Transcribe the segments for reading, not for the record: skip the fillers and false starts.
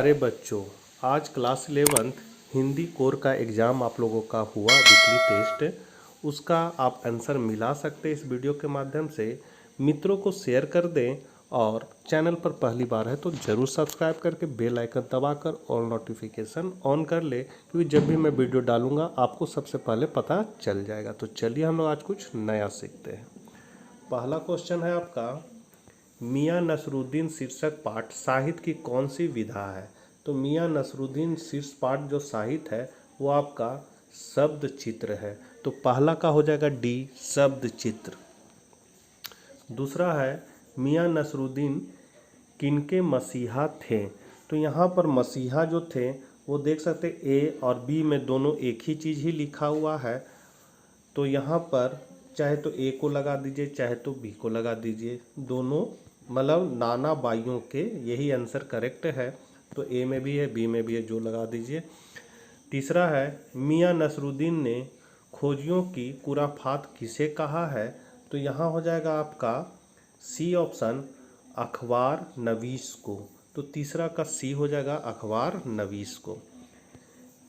प्यारे बच्चों, आज क्लास 11th हिंदी कोर का एग्ज़ाम आप लोगों का हुआ वीकली टेस्ट। उसका आप आंसर मिला सकते हैं इस वीडियो के माध्यम से। मित्रों को शेयर कर दें और चैनल पर पहली बार है तो ज़रूर सब्सक्राइब करके बेल आइकन दबाकर ऑल नोटिफिकेशन ऑन कर ले, क्योंकि जब भी मैं वीडियो डालूंगा आपको सबसे पहले पता चल जाएगा। तो चलिए हम लोग आज कुछ नया सीखते हैं। पहला क्वेश्चन है आपका, मियाँ नसरुद्दीन शीर्षक पाठ साहित्य की कौन सी विधा है। तो मियाँ नसरुद्दीन शीर्ष पाठ जो साहित्य है वो आपका शब्द चित्र है। तो पहला का हो जाएगा डी, शब्द चित्र। दूसरा है, मियाँ नसरुद्दीन किनके मसीहा थे। तो यहाँ पर मसीहा जो थे वो देख सकते ए और बी में दोनों एक ही चीज़ ही लिखा हुआ है। तो यहाँ पर चाहे तो ए को लगा दीजिए चाहे तो बी को लगा दीजिए, दोनों मतलब नाना बाइयों के, यही आंसर करेक्ट है। तो ए में भी है बी में भी है, जो लगा दीजिए। तीसरा है, मियाँ नसरुद्दीन ने खोजियों की कुराफात किसे कहा है। तो यहाँ हो जाएगा आपका सी ऑप्शन, अखबार नवीस को। तो तीसरा का सी हो जाएगा अखबार नवीस को।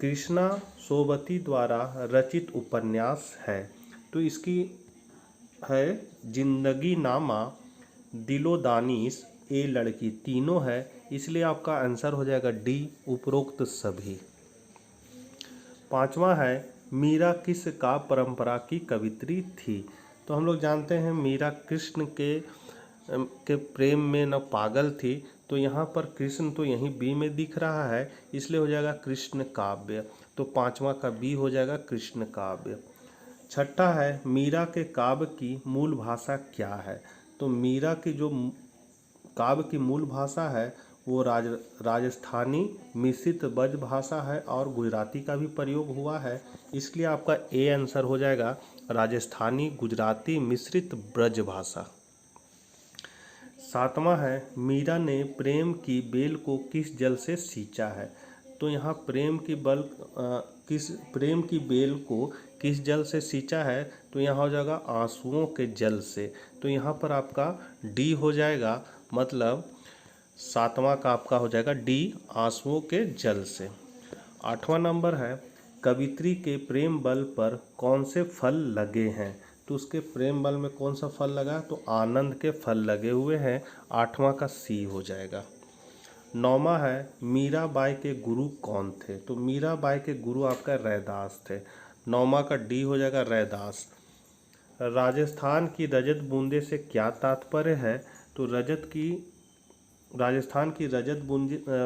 कृष्णा सोबती द्वारा रचित उपन्यास है। तो इसकी है जिंदगी नामा, दिलो दानिश, ए लड़की, तीनों है, इसलिए आपका आंसर हो जाएगा डी, उपरोक्त सभी। पांचवा है, मीरा किस का परंपरा की कवित्री थी। तो हम लोग जानते हैं मीरा कृष्ण के प्रेम में न पागल थी। तो यहाँ पर कृष्ण तो यहीं बी में दिख रहा है, इसलिए हो जाएगा कृष्ण काव्य। तो पांचवा का बी हो जाएगा कृष्ण काव्य। छठा है, मीरा के काव्य की मूल भाषा क्या है। तो मीरा की जो काव्य की मूल भाषा है वो राजस्थानी मिश्रित ब्रज भाषा है और गुजराती का भी प्रयोग हुआ है, इसलिए आपका ए आंसर हो जाएगा राजस्थानी गुजराती मिश्रित ब्रज भाषा। सातवां है, मीरा ने प्रेम की बेल को किस जल से सींचा है। तो यहाँ प्रेम की बेल को किस जल से सींचा है। तो यहाँ हो जाएगा आंसुओं के जल से। तो यहाँ पर आपका डी हो जाएगा, मतलब सातवां का आपका हो जाएगा डी, आंसुओं के जल से। आठवां नंबर है, कवित्री के प्रेम बल पर कौन से फल लगे हैं। तो उसके प्रेम बल में कौन सा फल लगा, तो आनंद के फल लगे हुए हैं। आठवां का सी हो जाएगा। नौवां है, मीराबाई के गुरु कौन थे। तो मीराबाई के गुरु आपका रैदास थे। नौवां का डी हो जाएगा रैदास। राजस्थान की रजत बूंदे से क्या तात्पर्य है। तो राजस्थान की रजत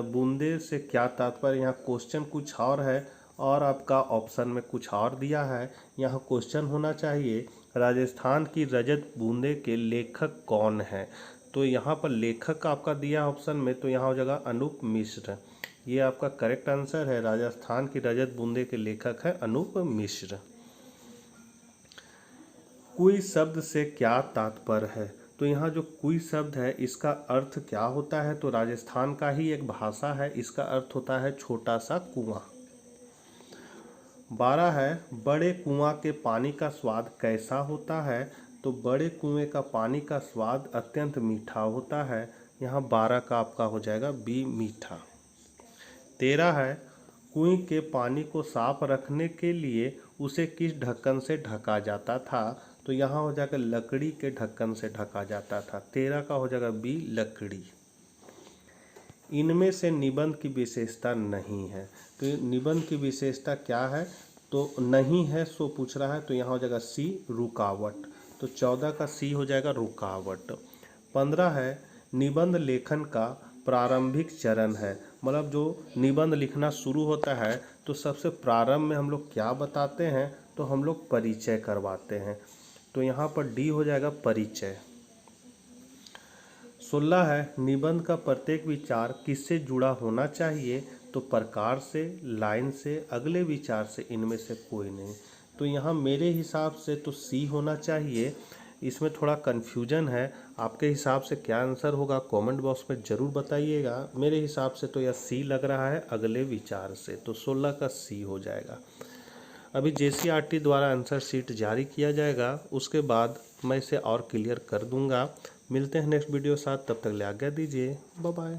बूंदे से क्या तात्पर्य, यहाँ क्वेश्चन कुछ और है और आपका ऑप्शन में कुछ और दिया है। यहाँ क्वेश्चन होना चाहिए राजस्थान की रजत बूंदे के लेखक कौन है। तो यहाँ पर लेखक आपका दिया ऑप्शन में, तो यहाँ हो जाएगा अनूप मिश्र। ये आपका करेक्ट आंसर है, राजस्थान की रजत बूंदे के लेखक है अनूप मिश्र। कुई शब्द से क्या तात्पर्य है। तो यहाँ जो कुई शब्द है इसका अर्थ क्या होता है। तो राजस्थान का ही एक भाषा है, इसका अर्थ होता है छोटा सा कुआं। 12 है, बड़े कुआं के पानी का स्वाद कैसा होता है। तो बड़े कुएं का पानी का स्वाद अत्यंत मीठा होता है। यहाँ 12 का आपका हो जाएगा बी, मीठा। 13 है, कुएं के पानी को साफ रखने के लिए उसे किस ढक्कन से ढका जाता था। तो यहाँ हो जाएगा लकड़ी के ढक्कन से ढका जाता था। 13 का हो जाएगा बी, लकड़ी। इनमें से निबंध की विशेषता नहीं है। तो निबंध की विशेषता क्या है, तो नहीं है सो पूछ रहा है। तो यहाँ हो जाएगा सी, रुकावट। तो 14 का सी हो जाएगा रुकावट। 15 है, निबंध लेखन का प्रारंभिक चरण है। मतलब जो निबंध लिखना शुरू होता है तो सबसे प्रारंभ में हम लोग क्या बताते हैं, तो हम लोग परिचय करवाते हैं। तो यहाँ पर डी हो जाएगा परिचय। 16 है, निबंध का प्रत्येक विचार किससे जुड़ा होना चाहिए। तो प्रकार से, लाइन से, अगले विचार से, इनमें से कोई नहीं। तो यहाँ मेरे हिसाब से तो सी होना चाहिए। इसमें थोड़ा कन्फ्यूजन है, आपके हिसाब से क्या आंसर होगा कमेंट बॉक्स में ज़रूर बताइएगा। मेरे हिसाब से तो यह सी लग रहा है, अगले विचार से। तो 16 का सी हो जाएगा। अभी JCRT द्वारा आंसर शीट जारी किया जाएगा, उसके बाद मैं इसे और क्लियर कर दूंगा। मिलते हैं नेक्स्ट वीडियो साथ, तब तक ले आज्ञा दीजिए, बाय बाय।